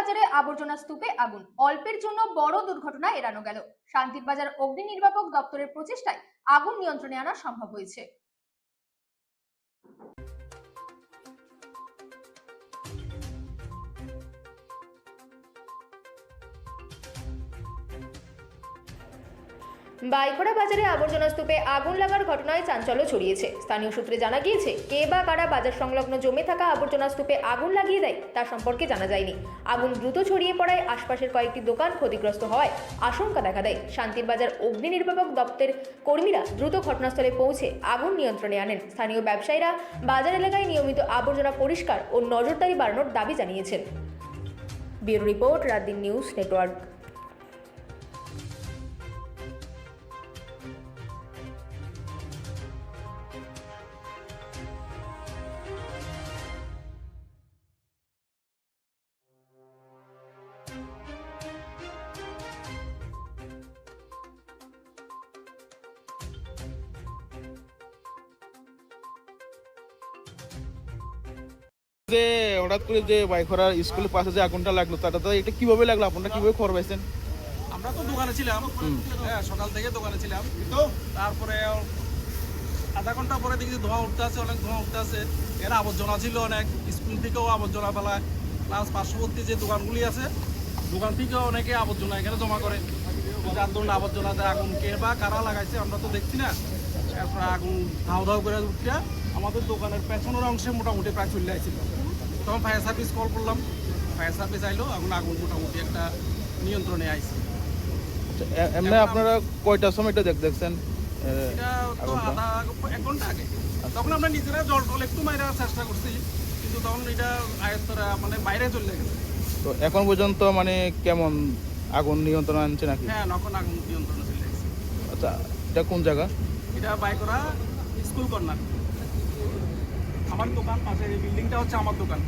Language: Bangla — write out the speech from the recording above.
বাজারে আবর্জনা স্তূপে আগুন, অল্পের জন্য বড় দুর্ঘটনা এড়ানো গেল। শান্তির বাজার অগ্নি নির্বাপক দপ্তরের প্রচেষ্টায় আগুন নিয়ন্ত্রণে আনা সম্ভব হয়েছে। বাইখরা বাজারে আবর্জনা স্তূপে আগুন লাগার ঘটনায় চাঞ্চল্য ছড়িয়েছে। স্থানীয় সূত্রে জানা গিয়েছে, কে বা কারা বাজার সংলগ্ন জমে থাকা আবর্জনা স্তূপে আগুন লাগিয়ে দেয় তা সম্পর্কে জানা যায়নি। আগুন দ্রুত ছড়িয়ে পড়ায় আশপাশের কয়েকটি দোকান ক্ষতিগ্রস্ত হওয়ায় আশঙ্কা দেখা দেয়। শান্তির বাজার অগ্নি নির্বাপক দপ্তরের কর্মীরা দ্রুত ঘটনাস্থলে পৌঁছে আগুন নিয়ন্ত্রণে আনেন। স্থানীয় ব্যবসায়ীরা বাজার এলাকায় নিয়মিত আবর্জনা পরিষ্কার ও নজরদারি বাড়ানোর দাবি জানিয়েছেন। Bureau report, রাতদিন news network. যে হঠাৎ করে যে বাইখরা স্কুলের পাশে যে আগুনটা লাগলো তাটা তো এটা কিভাবে লাগলো, আপনারা কিভাবে খবর পাইছেন? আমরা তো দোকানে ছিলাম, হ্যাঁ সকাল থেকে দোকানে ছিলাম। তারপরে আধা ঘন্টা পরে দেখি ধোঁয়া উঠতে আছে, অনেক ধোঁয়া উঠতে আছে। এর আবর্জনা ছিল অনেক, স্কুল থেকেও আবর্জনা ফেলায়, প্লাস পার্শ্ববর্তী যে দোকানগুলি আছে দোকান থেকেও অনেকে আবর্জনা এখানে জমা করে। যার ধরুন আবর্জনাতে আগুন কে বা কারা লাগাইছে আমরা তো দেখছি না। তারপরে আগুন ধাও ধাও করে উঠতে আমাদের দোকানের পেছনের অংশে মোটামুটি প্রায় চলে আসছিল। তখন ফায়ার সার্ভিস কল করলাম, ফায়ার সার্ভিস আইলো, আগুন মোটামুটি একটা নিয়ন্ত্রণে আইছে। এমনি আপনারা কয়টার সময় এটা দেখছেন? এটা তো এক ঘন্টা আগে। তখন আমরা নিজেরা জল টল একটু মাইরার চেষ্টা করছি, কিন্তু তখন এটা আয়ত্তরা মানে বাইরে চলে গেছে। তো এখন পর্যন্ত মানে কেমন আগুন নিয়ন্ত্রণ আনছে নাকি? হ্যাঁ, এখন আগুন নিয়ন্ত্রণে চলে গেছে। আচ্ছা, এটা কোন জায়গা? এটা বাইকরা স্কুল কর্নার। আমার দোকান পাশে, এই বিল্ডিংটা হচ্ছে আমার দোকান।